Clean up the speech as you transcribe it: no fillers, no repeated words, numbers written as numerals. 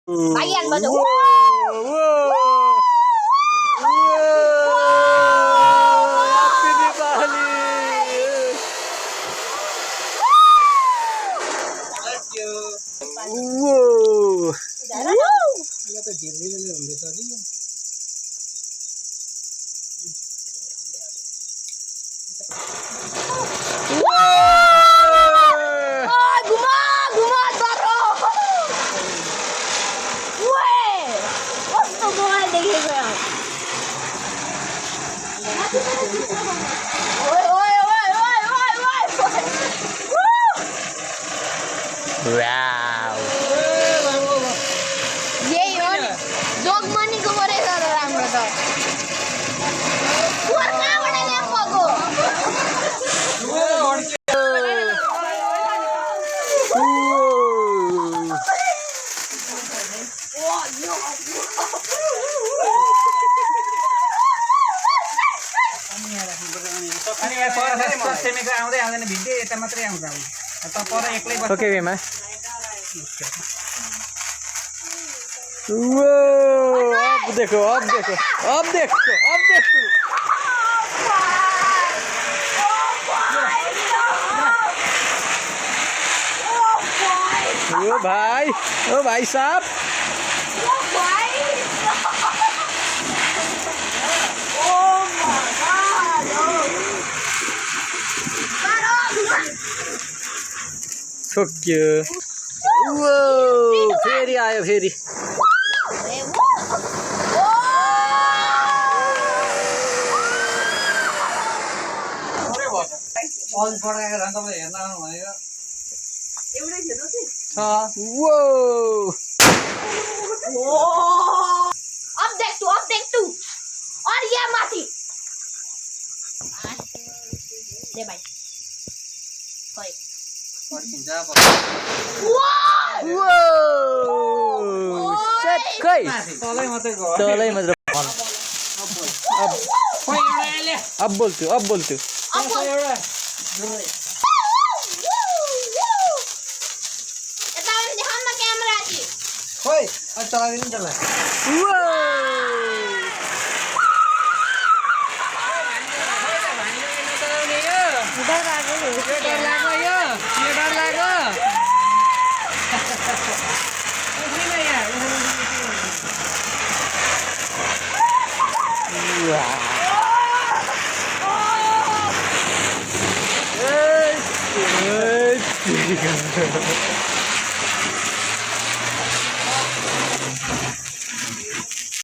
Bagian baju. Happy Diwali. Bless you. Wow. Ini tuh jeli ini udah tadi loh. Guma taro. Weh, mस्त Goa देखेगा. Wow. यही हो नि जोगमनीको परे तर राम्रो त कुवर कहाँबाट ल्याएको अनि यहाँ पर सेमीको आउँदै आउँदैन भिडियो यता मात्रै आउँछ त पर एक्लै बस्छ Okay, Vima. Wow. अब देखो. ओ भाई साहब. ठोक्यो. Wow. फेरि आयो फेरि. अल पड्काएको झन् तपाईँ हेर्न आउनु भनेको एउटै थियो त Wow. अपडेट टू और ये माथि ले भाइ खै पड्किन्छ Wow. Set खै. तलै मात्रै गयो तलै मात्र. खोइ एउटा ले अब बोल्छु. खोइ अहिले चलाइदिनु त्यसलाई Wow.